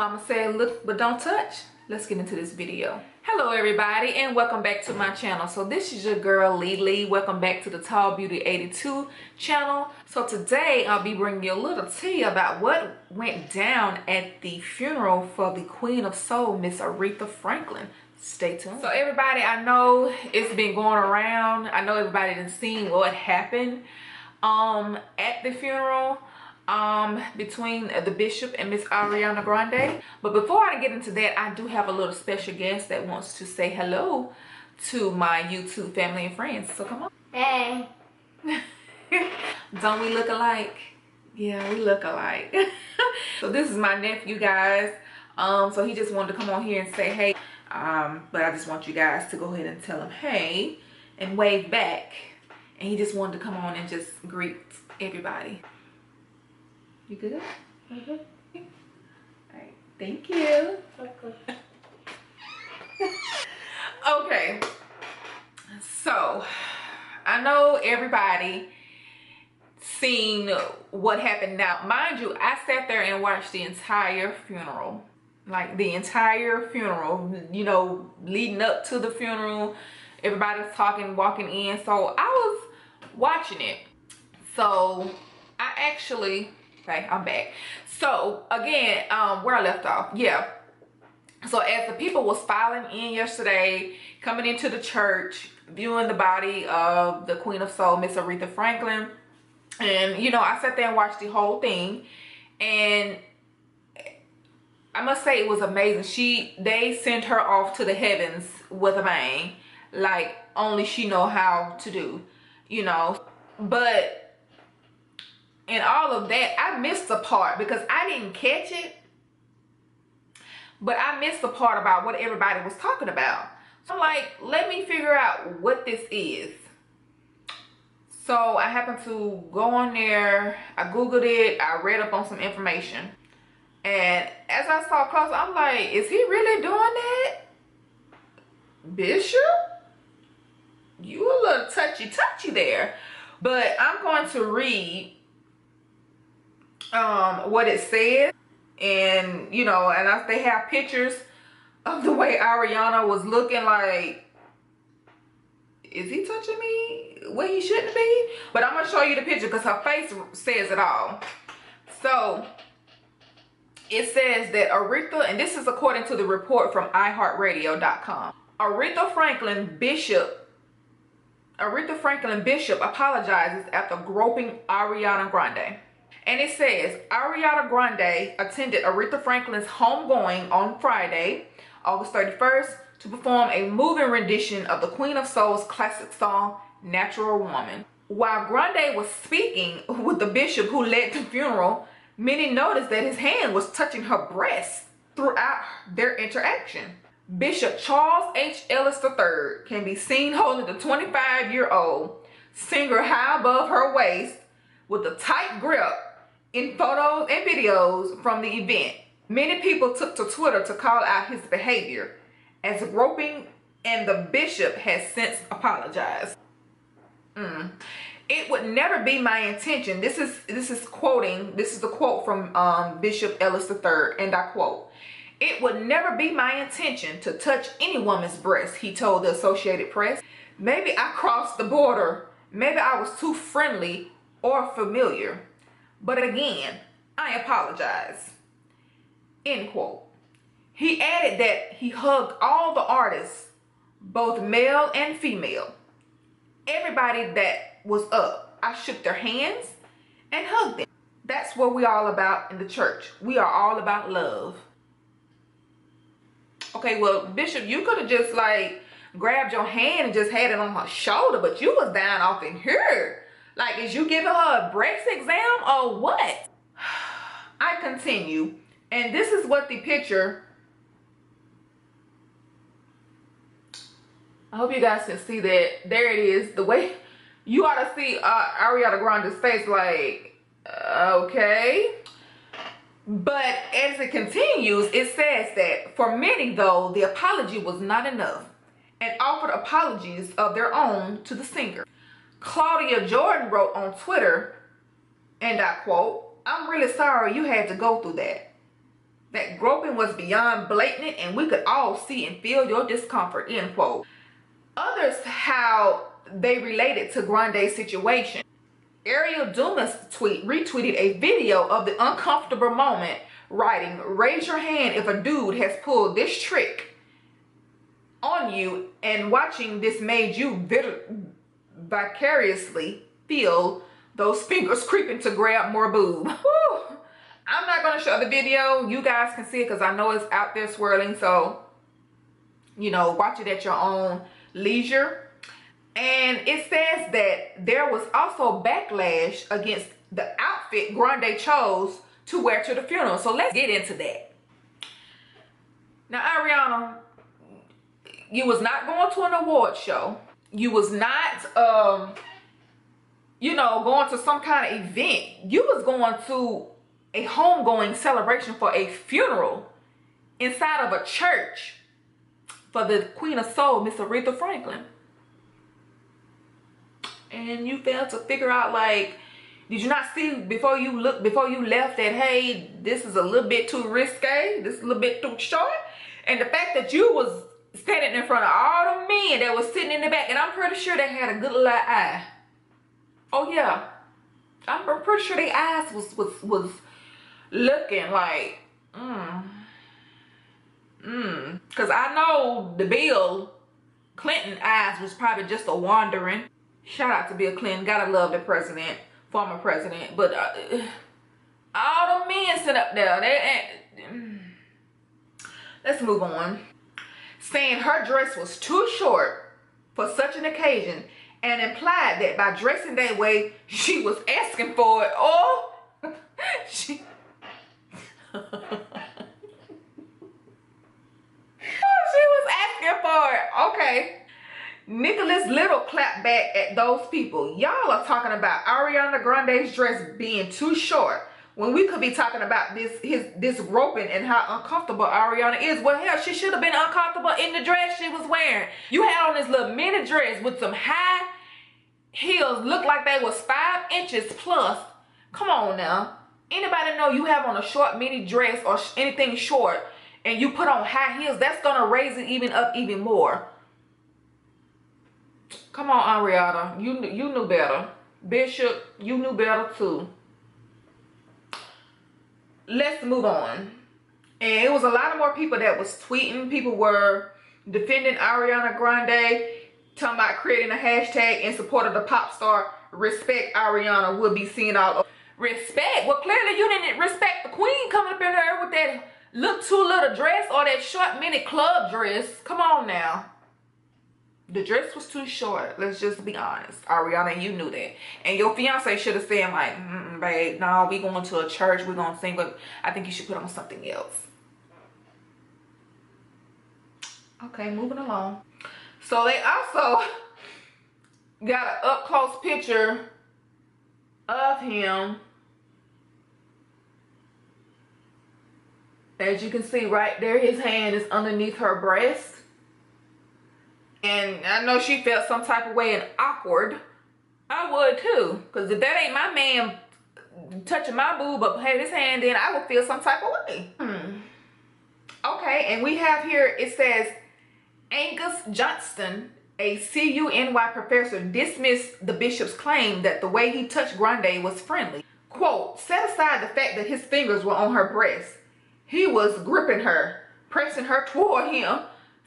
Mama said look but don't touch. Let's get into this video. Hello everybody and welcome back to my channel. So this is your girl Lee. Welcome back to the tallbeauty82 channel. So today I'll be bringing you a little tea about what went down at the funeral for the Queen of Soul, Miss Aretha Franklin. Stay tuned. So everybody, I know it's been going around. I know everybody done seen what happened at the funeral between the bishop and Miss Ariana Grande. But before I get into that, I do have a little special guest that wants to say hello to my YouTube family and friends. So come on. Hey. Don't we look alike? Yeah, we look alike. So this is my nephew, guys. So he just wanted to come on here and say hey. But I just want you guys to go ahead and tell him hey and wave back. And he just wanted to come on and just greet everybody. You good? Mm-hmm. All right, thank you. Okay, so I know everybody seen what happened. Now, mind you, I sat there and watched the entire funeral. Like the entire funeral, you know, leading up to the funeral. Everybody's talking, walking in. So I was watching it. So I actually... Okay, I'm back. So again, where I left off, yeah. So as the people was filing in yesterday, coming into the church, viewing the body of the Queen of Soul, Miss Aretha Franklin, and you know, I sat there and watched the whole thing, and I must say it was amazing. They sent her off to the heavens with a bang, like only she know how to do, you know. But and all of that, I missed the part because I didn't catch it. But I missed the part about what everybody was talking about. So I'm like, let me figure out what this is. So I happened to go on there. I Googled it. I read up on some information. And as I saw closer, I'm like, is he really doing that? Bishop? You a little touchy there. But I'm going to read what it said, and you know, and they have pictures of the way Ariana was looking, like, is he touching me where he shouldn't be? But I'm gonna show you the picture because her face says it all. So it says that Aretha, and this is according to the report from iHeartRadio.com, Aretha Franklin Bishop apologizes after groping Ariana Grande. And it says, Ariana Grande attended Aretha Franklin's homegoing on Friday, August 31st, to perform a moving rendition of the Queen of Soul's classic song, Natural Woman. While Grande was speaking with the bishop who led the funeral, many noticed that his hand was touching her breast throughout their interaction. Bishop Charles H. Ellis III can be seen holding the 25-year-old singer high above her waist with a tight grip in photos and videos from the event. Many people took to Twitter to call out his behavior as groping, and the bishop has since apologized. It would never be my intention. This is the quote from Bishop Ellis III, and I quote, "It would never be my intention to touch any woman's breast," he told the Associated Press. "Maybe I crossed the border. Maybe I was too friendly or familiar. But again, I apologize." End quote. He added that he hugged all the artists, both male and female. Everybody that was up, I shook their hands and hugged them. That's what we're all about in the church. We are all about love. Okay, well, Bishop, you could have just like grabbed your hand and just had it on her shoulder, but you was down off in here. Like, is you giving her a breast exam or what? I continue, and this is what the picture, I hope you guys can see that. There it is. The way you ought to see Ariana Grande's face, like, okay. But as it continues, it says that for many, though, the apology was not enough, and offered apologies of their own to the singer. Claudia Jordan wrote on Twitter, and I quote, "I'm really sorry you had to go through that. That groping was beyond blatant and we could all see and feel your discomfort, end quote. Others, how they related to Grande's situation. Ariel Dumas retweeted a video of the uncomfortable moment, writing, "Raise your hand if a dude has pulled this trick on you and watching this made you vicariously feel those fingers creeping to grab more boob." Whew. I'm not going to show the video. You guys can see it because I know it's out there swirling. So, you know, watch it at your own leisure. And it says that there was also backlash against the outfit Grande chose to wear to the funeral. So let's get into that. Now, Ariana, you was not going to an award show. You was not, you know, going to some kind of event. You was going to a homegoing celebration for a funeral inside of a church for the Queen of Soul, Miss Aretha Franklin. And you failed to figure out, like, did you not see before you left that, hey, this is a little bit too risque, this is a little bit too short? And the fact that you was standing in front of all the men that was sitting in the back, and I'm pretty sure they had a good little eye. Oh yeah, I'm pretty sure their eyes was looking like, because I know the Bill Clinton eyes was probably just a wandering. Shout out to Bill Clinton. Gotta love the president, former president. But all the men sit up there. Let's move on. Saying her dress was too short for such an occasion and implied that by dressing that way, she was asking for it. Oh, she was asking for it. Okay. Nicholas Little clapped back at those people. Y'all are talking about Ariana Grande's dress being too short when we could be talking about this groping and how uncomfortable Ariana is. Well, hell, she should have been uncomfortable in the dress she was wearing. You had on this little mini dress with some high heels, looked like they was 5 inches plus. Come on now. Anybody know you have on a short mini dress or anything short and you put on high heels, that's gonna raise it even more. Come on, Ariana, you knew better. Bishop, you knew better too. Let's move on. And it was a lot of more people that was tweeting. People were defending Ariana Grande, talking about creating a hashtag in support of the pop star. Respect Ariana will be seen all over. Respect? Well, clearly you didn't respect the queen coming up in there with that look too little dress or that short mini club dress. Come on now. The dress was too short. Let's just be honest. Ariana, you knew that. And your fiance should have said, like, babe, no, we going to a church. We're going to sing, but I think you should put on something else. Okay, moving along. So they also got an up-close picture of him. As you can see right there, his hand is underneath her breast. And I know she felt some type of way and awkward. I would too. Because if that ain't my man touching my boob but had his hand in, I would feel some type of way. Okay, and we have here, it says, Angus Johnston, a CUNY professor, dismissed the bishop's claim that the way he touched Grande was friendly. Quote, set aside the fact that his fingers were on her breast. He was gripping her, pressing her toward him,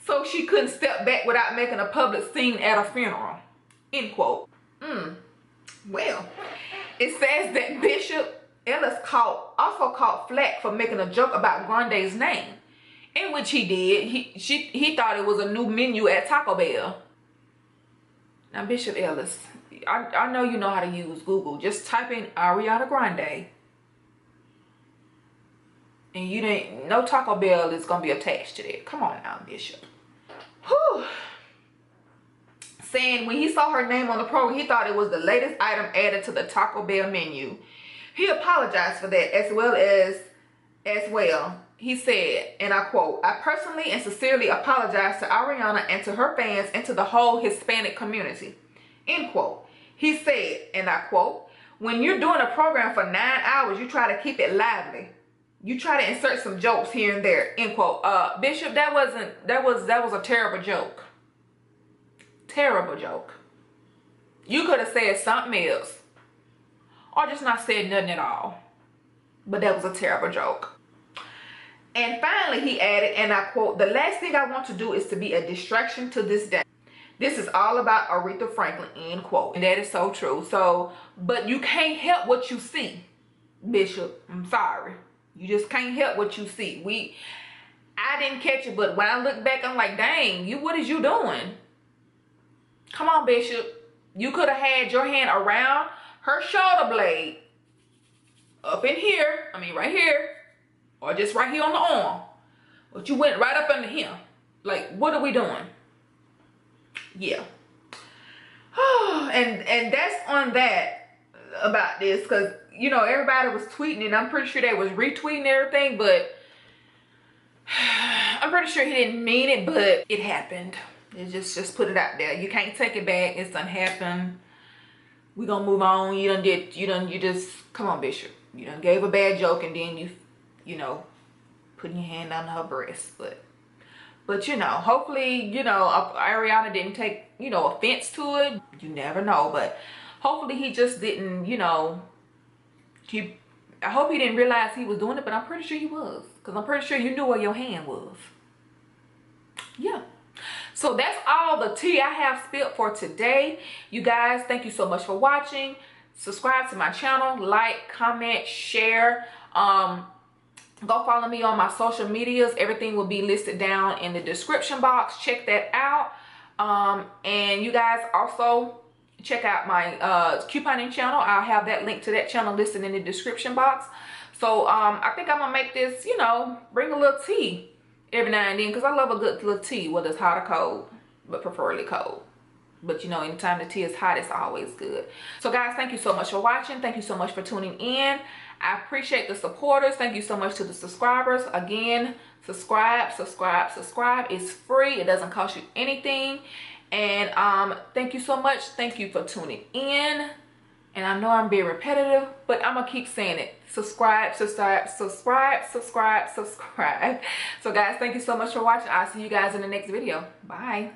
so she couldn't step back without making a public scene at a funeral. End quote. Well, it says that Bishop Ellis also caught flack for making a joke about Grande's name, in which he did. He thought it was a new menu at Taco Bell. Now, Bishop Ellis, I know you know how to use Google. Just type in Ariana Grande. And you didn't, no Taco Bell is going to be attached to that. Come on now, Bishop. Whew. Saying when he saw her name on the program, he thought it was the latest item added to the Taco Bell menu. He apologized for that as well. He said, and I quote, I personally and sincerely apologize to Ariana and to her fans and to the whole Hispanic community. End quote. He said, and I quote, when you're doing a program for 9 hours, you try to keep it lively. You try to insert some jokes here and there, end quote. Bishop, that was a terrible joke. Terrible joke. You could have said something else, or just not said nothing at all. But that was a terrible joke. And finally, he added, and I quote, "The last thing I want to do is to be a distraction to this day. This is all about Aretha Franklin," end quote. And that is so true. So, but you can't help what you see, Bishop. I'm sorry. You just can't help what you see. I didn't catch it, but when I look back, I'm like, dang, what is you doing? Come on, Bishop. You could have had your hand around her shoulder blade, up in here, I mean right here, or just right here on the arm. But you went right up under him. Like, what are we doing? Yeah. And that's on that about this, because you know everybody was tweeting, and I'm pretty sure they was retweeting everything, but I'm pretty sure he didn't mean it, but it happened. It just put it out there. You can't take it back. It's done happened. We gonna move on. You just come on, Bishop. You done gave a bad joke, and then you know, putting your hand on her breast, but you know, hopefully, you know, Ariana didn't take, you know, offense to it. You never know, but hopefully he just didn't, you know, I hope he didn't realize he was doing it, but I'm pretty sure he was, because I'm pretty sure you knew where your hand was. Yeah. So that's all the tea I have spilled for today. You guys, thank you so much for watching. Subscribe to my channel, like, comment, share. Go follow me on my social medias. Everything will be listed down in the description box. Check that out. And you guys also check out my couponing channel. I'll have that link to that channel listed in the description box. So I think I'm gonna make this, you know, bring a little tea every now and then, because I love a good little tea, whether it's hot or cold, but preferably cold. But you know, anytime the tea is hot, it's always good. So guys, thank you so much for watching. Thank you so much for tuning in. I appreciate the supporters. Thank you so much to the subscribers. Again, subscribe. It's free. It doesn't cost you anything. And thank you so much. Thank you for tuning in. And I know I'm being repetitive, but I'm gonna keep saying it. Subscribe. So guys, thank you so much for watching. I'll see you guys in the next video. Bye.